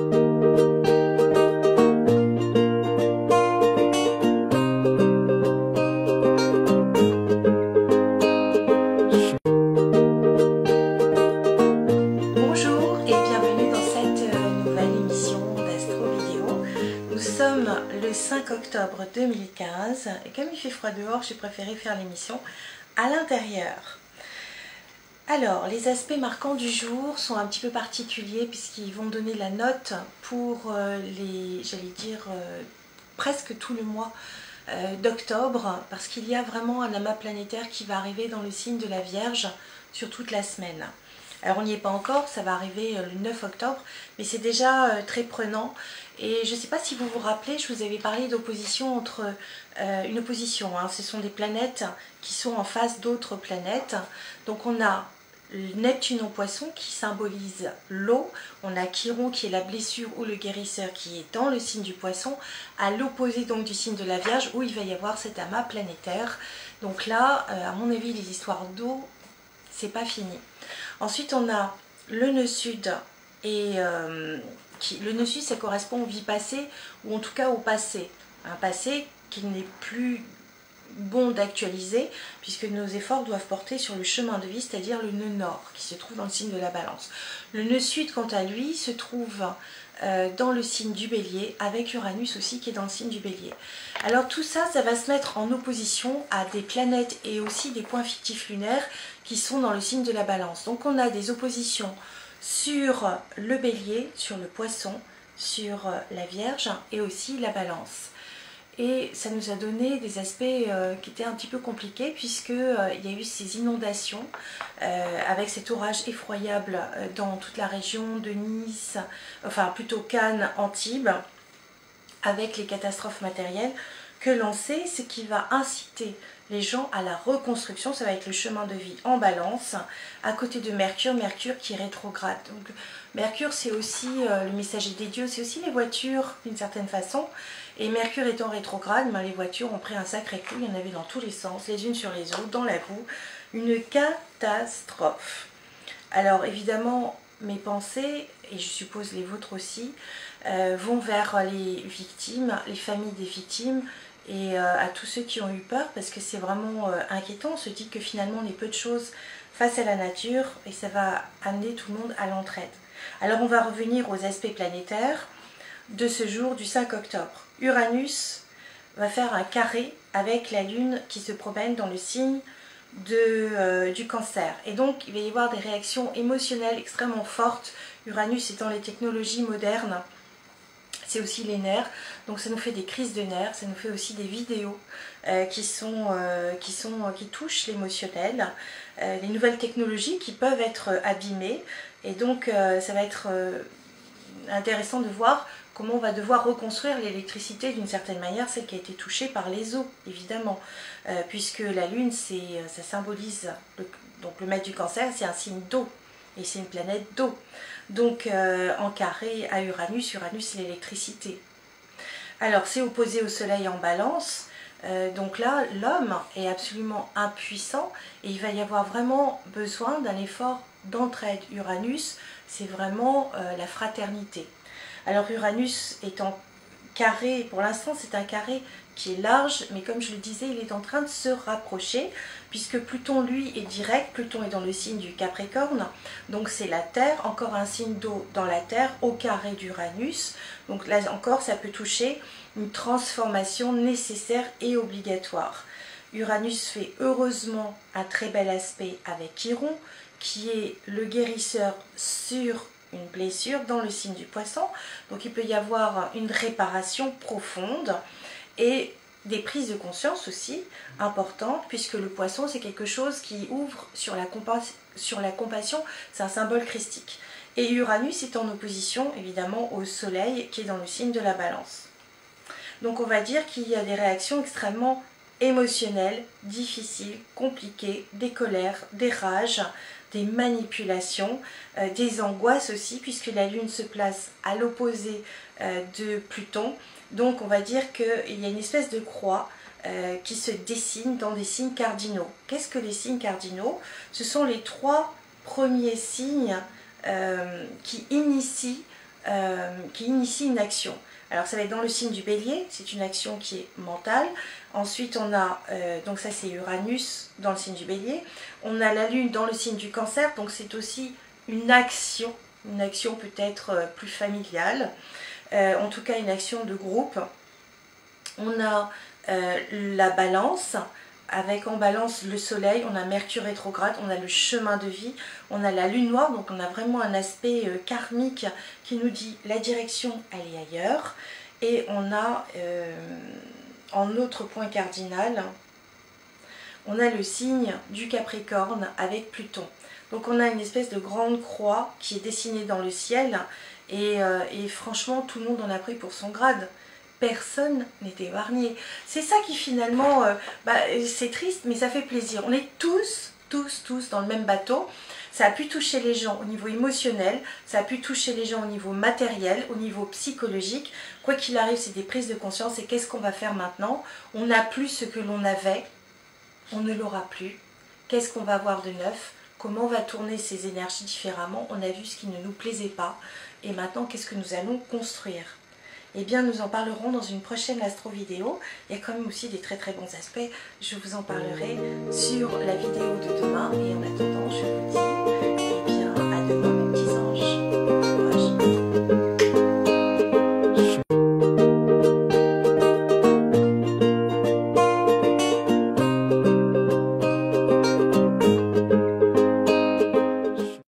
Bonjour et bienvenue dans cette nouvelle émission d'Astro Vidéo. Nous sommes le 5 octobre 2015 et comme il fait froid dehors, j'ai préféré faire l'émission à l'intérieur. Alors, les aspects marquants du jour sont un petit peu particuliers puisqu'ils vont donner la note pour presque tout le mois d'octobre, parce qu'il y a vraiment un amas planétaire qui va arriver dans le signe de la Vierge sur toute la semaine. Alors on n'y est pas encore, ça va arriver le 9 octobre, mais c'est déjà très prenant. Et je ne sais pas si vous vous rappelez, je vous avais parlé d'opposition entre une opposition, ce sont des planètes qui sont en face d'autres planètes. Donc on a Neptune en Poisson qui symbolise l'eau, on a Chiron qui est la blessure ou le guérisseur qui est dans le signe du Poisson, à l'opposé donc du signe de la Vierge où il va y avoir cet amas planétaire. Donc là, à mon avis, les histoires d'eau, c'est pas fini. Ensuite, on a le nœud sud et le nœud sud, ça correspond aux vies passées ou en tout cas au passé. Un passé qu'il n'est plus bon d'actualiser puisque nos efforts doivent porter sur le chemin de vie, c'est-à-dire le nœud nord qui se trouve dans le signe de la Balance. Le nœud sud, quant à lui, se trouve dans le signe du Bélier, avec Uranus aussi qui est dans le signe du Bélier. Alors tout ça, ça va se mettre en opposition à des planètes et aussi des points fictifs lunaires qui sont dans le signe de la Balance. Donc on a des oppositions sur le Bélier, sur le Poisson, sur la Vierge et aussi la Balance. Et ça nous a donné des aspects qui étaient un petit peu compliqués puisqu'il y a eu ces inondations avec cet orage effroyable dans toute la région de Nice, enfin plutôt Cannes, Antibes, avec les catastrophes matérielles que l'on sait, ce qui va inciter les gens à la reconstruction. Ça va être le chemin de vie en Balance, à côté de Mercure, Mercure qui est rétrograde. Donc, Mercure, c'est aussi le messager des dieux, c'est aussi les voitures d'une certaine façon. Et Mercure étant rétrograde, les voitures ont pris un sacré coup, il y en avait dans tous les sens, les unes sur les autres, dans la boue, une catastrophe. Alors évidemment, mes pensées, et je suppose les vôtres aussi, vont vers les victimes, les familles des victimes, et à tous ceux qui ont eu peur, parce que c'est vraiment inquiétant. On se dit que finalement on est peu de choses face à la nature, et ça va amener tout le monde à l'entraide. Alors on va revenir aux aspects planétaires de ce jour du 5 octobre. Uranus va faire un carré avec la Lune qui se promène dans le signe du Cancer. Et donc il va y avoir des réactions émotionnelles extrêmement fortes. Uranus étant les technologies modernes, c'est aussi les nerfs, donc ça nous fait des crises de nerfs, ça nous fait aussi des vidéos qui touchent l'émotionnel, les nouvelles technologies qui peuvent être abîmées, et donc ça va être intéressant de voir comment on va devoir reconstruire l'électricité d'une certaine manière, celle qui a été touchée par les eaux, évidemment, puisque la Lune, ça symbolise, donc le maître du Cancer, c'est un signe d'eau, et c'est une planète d'eau. Donc en carré à Uranus, Uranus c'est l'électricité. Alors c'est opposé au Soleil en Balance, donc là l'homme est absolument impuissant et il va y avoir vraiment besoin d'un effort d'entraide. Uranus, c'est vraiment la fraternité. Alors Uranus est en carré, pour l'instant c'est un carré qui est large, mais comme je le disais, il est en train de se rapprocher, puisque Pluton lui est direct, Pluton est dans le signe du Capricorne, donc c'est la Terre, encore un signe d'eau dans la Terre, au carré d'Uranus, donc là encore ça peut toucher une transformation nécessaire et obligatoire. Uranus fait heureusement un très bel aspect avec Chiron, qui est le guérisseur sur une blessure dans le signe du Poisson, donc il peut y avoir une réparation profonde et des prises de conscience aussi importantes, puisque le Poisson c'est quelque chose qui ouvre sur la compassion, c'est un symbole christique. Et Uranus est en opposition évidemment au Soleil qui est dans le signe de la Balance. Donc on va dire qu'il y a des réactions extrêmement émotionnelles, difficiles, compliquées, des colères, des rages, des manipulations, des angoisses aussi, puisque la Lune se place à l'opposé de Pluton. Donc on va dire qu'il y a une espèce de croix qui se dessine dans des signes cardinaux. Qu'est-ce que les signes cardinaux? Ce sont les 3 premiers signes qui initient qui initie une action. Alors ça va être dans le signe du Bélier, c'est une action qui est mentale. Ensuite on a, donc ça c'est Uranus dans le signe du Bélier. On a la Lune dans le signe du Cancer, donc c'est aussi une action peut-être plus familiale. En tout cas une action de groupe. On a la Balance, avec en Balance le Soleil, on a Mercure rétrograde, on a le chemin de vie, on a la Lune noire, donc on a vraiment un aspect karmique qui nous dit la direction elle est ailleurs. Et on a en autre point cardinal, on a le signe du Capricorne avec Pluton. Donc on a une espèce de grande croix qui est dessinée dans le ciel et franchement tout le monde en a pris pour son grade. Personne n'est épargné. C'est ça qui finalement, c'est triste mais ça fait plaisir. On est tous dans le même bateau. Ça a pu toucher les gens au niveau émotionnel, ça a pu toucher les gens au niveau matériel, au niveau psychologique. Quoi qu'il arrive, c'est des prises de conscience. Et qu'est-ce qu'on va faire maintenant? On n'a plus ce que l'on avait, on ne l'aura plus. Qu'est-ce qu'on va avoir de neuf? Comment on va tourner ces énergies différemment? On a vu ce qui ne nous plaisait pas. Et maintenant, qu'est-ce que nous allons construire? Eh bien, nous en parlerons dans une prochaine astro vidéo. Il y a quand même aussi des très bons aspects. Je vous en parlerai sur la vidéo de demain. Et en attendant, je vous dis